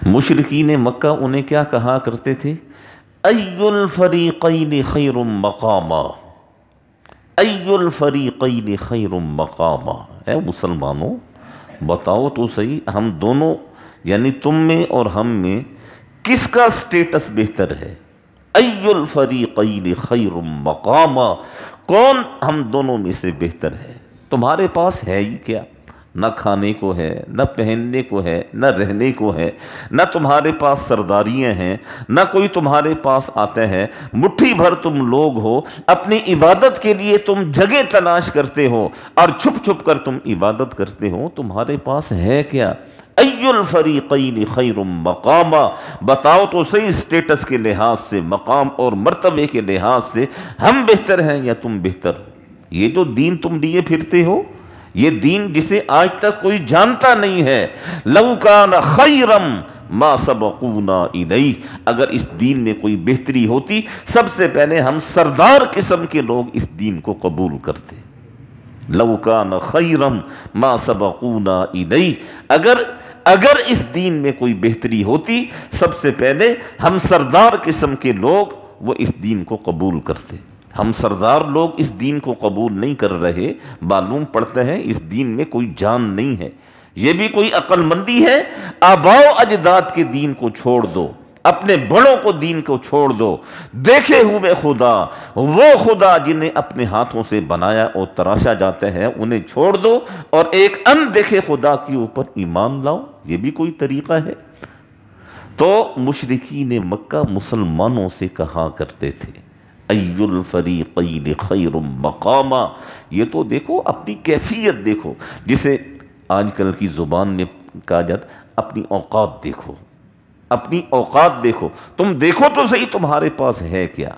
مشرکین مکہ انہیں کیا کہا کرتے تھے؟ ای الفریقین خیر مقاما، ای الفریقین خیر مقاما۔ اے مسلمانوں بتاؤ تو صحیح، ہم دونوں یعنی تم میں اور ہم میں کس کا سٹیٹس بہتر ہے؟ ای الفریقین خیر مقاما، کون ہم دونوں میں سے بہتر ہے؟ تمہارے پاس ہے ہی کیا؟ نہ کھانے کو ہے، نہ پہننے کو ہے، نہ رہنے کو ہے، نہ تمہارے پاس سرداریاں ہیں، نہ کوئی تمہارے پاس آتا ہے۔ مٹھی بھر تم لوگ ہو، اپنی عبادت کے لیے تم جگہ تلاش کرتے ہو اور چھپ چھپ کر تم عبادت کرتے ہو، تمہارے پاس ہے کیا؟ ای الفریقین خیر مقاما، بتاؤ تو صحیح سٹیٹس کے لحاظ سے، مقام اور مرتبے کے لحاظ سے ہم بہتر ہیں یا تم بہتر؟ یہ جو دین تم لیے پھرتے ہو، یہ دین جسے آج تک کوئی جانتا نہیں ہے، لو کان خیرم ما سبقونا الیہ، اگر اس دین میں کوئی بہتری ہوتی سب سے پہلے ہم سردار قسم کے لوگ اس دین کو قبول کرتے۔ لو کان خیرم ما سبقونا الیہ، اگر اس دین میں کوئی بہتری ہوتی سب سے پہلے ہم سردار قسم کے لوگ وہ اس دین کو قبول کرتے۔ ہم سردار لوگ اس دین کو قبول نہیں کر رہے، معلوم پڑتا ہے اس دین میں کوئی جان نہیں ہے۔ یہ بھی کوئی عقل مندی ہے؟ آباء و اجداد کے دین کو چھوڑ دو، اپنے بڑوں کو دین کو چھوڑ دو، دیکھے ہوئے خدا، وہ خدا جنہیں اپنے ہاتھوں سے بنایا اور تراشا جاتا ہے انہیں چھوڑ دو اور ایک اندیکھے خدا کے اوپر ایمان لاؤ۔ یہ بھی کوئی طریقہ ہے؟ تو مشرکین مکہ مسلمانوں سے کہا کرتے تھے ای الفریقین خیر مقاما۔ یہ تو دیکھو اپنی کیفیت دیکھو، جسے آج کل کی زبان میں کہا جاتا اپنی اوقات دیکھو، اپنی اوقات دیکھو، تم دیکھو تو صحیح تمہارے پاس ہے کیا۔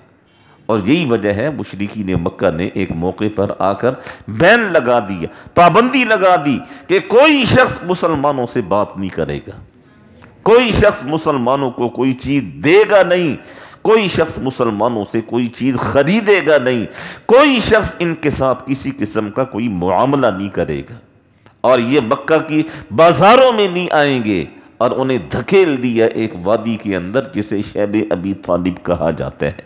اور یہی وجہ ہے مشرکین مکہ نے ایک موقع پر آ کر بین لگا دیا، پابندی لگا دی کہ کوئی شخص مسلمانوں سے بات نہیں کرے گا، کوئی شخص مسلمانوں کو کوئی چیز دے گا نہیں، کوئی شخص مسلمانوں سے کوئی چیز خریدے گا نہیں، کوئی شخص ان کے ساتھ کسی قسم کا کوئی معاملہ نہیں کرے گا، اور یہ مکہ کی بازاروں میں نہیں آئیں گے۔ اور انہیں دھکیل دیا ایک وادی کے اندر جسے شیب ابی طالب کہا جاتا ہے۔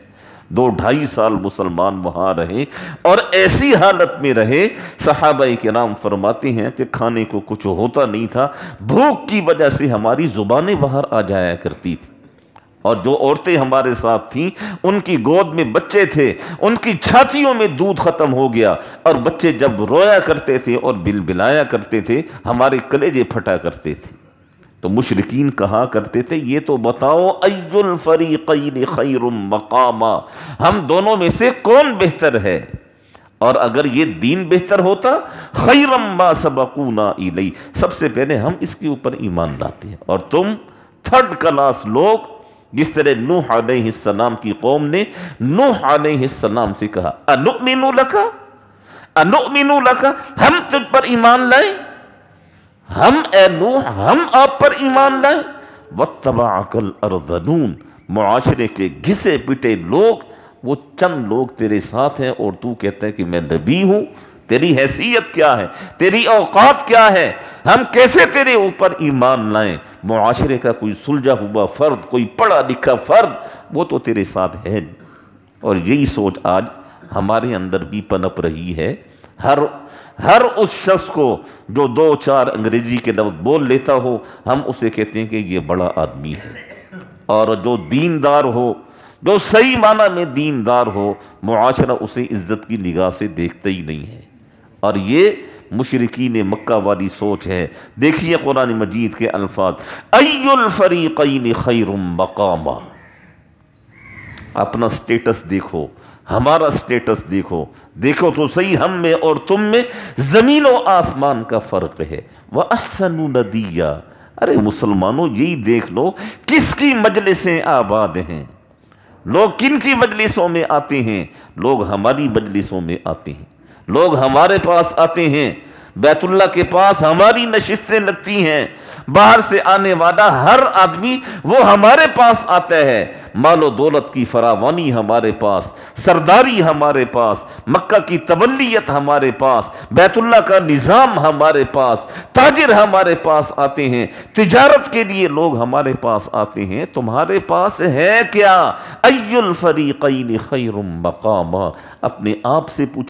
2-2.5 سال مسلمان وہاں رہے اور ایسی حالت میں رہے، صحابہ کرام فرماتے ہیں کہ کھانے کو کچھ ہوتا نہیں تھا، بھوک کی وجہ سے ہماری زبانیں باہر آ جایا کرتی تھی، اور جو عورتیں ہمارے ساتھ تھیں ان کی گود میں بچے تھے، ان کی چھاتیوں میں دودھ ختم ہو گیا، اور بچے جب رویا کرتے تھے اور بلبلایا کرتے تھے ہمارے کلیجے پھٹا کرتے تھے۔ تو مشرکین کہا کرتے تھے یہ تو بتاؤ ای الفریقین خیر مقاما، ہم دونوں میں سے کون بہتر ہے؟ اور اگر یہ دین بہتر ہوتا خیرم ما سبقونا الیہ، سب سے پہلے ہم اس کے اوپر ایمان لاتے ہیں، اور تم تھرڈ کلاس لوگ، جس طرح نوح علیہ السلام کی قوم نے نوح علیہ السلام سے کہا انؤمن لک، انؤمن لک، ہم تجھ پر ایمان لائیں، ہم اے نوح ہم آپ پر ایمان لائیں، واتبعک الارذلون، معاشرے کے گھسے پٹے لوگ، وہ چند لوگ تیرے ساتھ ہیں اور تو کہتا ہے کہ میں نبی ہوں، تیری حیثیت کیا ہے، تیری اوقات کیا ہے، ہم کیسے تیرے اوپر ایمان لائیں؟ معاشرے کا کوئی سلجھا ہوا فرد، کوئی پڑھا لکھا فرد وہ تو تیرے ساتھ ہے۔ اور یہی سوچ آج ہمارے اندر بھی پنپ رہی ہے۔ ہر اس شخص کو جو 2-4 انگریزی کے لفظ بول لیتا ہو ہم اسے کہتے ہیں کہ یہ بڑا آدمی ہے، اور جو دیندار ہو، جو صحیح معنی میں دیندار ہو، معاشرہ اسے عزت کی نگاہ سے دیکھتا ہی نہیں ہے۔ اور یہ مشرکین مکہ والی سوچ ہے۔ دیکھیے قرآن مجید کے الفاظ، ای الفریقین خیر مقاما، اپنا سٹیٹس دیکھو، ہمارا سٹیٹس دیکھو، دیکھو تو صحیح ہم میں اور تم میں زمین و آسمان کا فرق ہے۔ وَأَحْسَنُ نَدِيًّا، ارے مسلمانوں یہی دیکھ لو کس کی مجلسیں آباد ہیں، لوگ کن کی مجلسوں میں آتے ہیں؟ لوگ ہماری مجلسوں میں آتے ہیں، لوگ ہمارے پاس آتے ہیں، بیت اللہ کے پاس ہماری نشستیں لگتی ہیں، باہر سے آنے والا ہر آدمی وہ ہمارے پاس آتا ہے، مال و دولت کی فراوانی ہمارے پاس، سرداری ہمارے پاس، مکہ کی تولیت ہمارے پاس، بیت اللہ کا نظام ہمارے پاس، تاجر ہمارے پاس آتے ہیں، تجارت کے لیے لوگ ہمارے پاس آتے ہیں، تمہارے پاس ہے کیا؟ ای الفریقین خیر مقاما، اپنے آپ سے پوچھو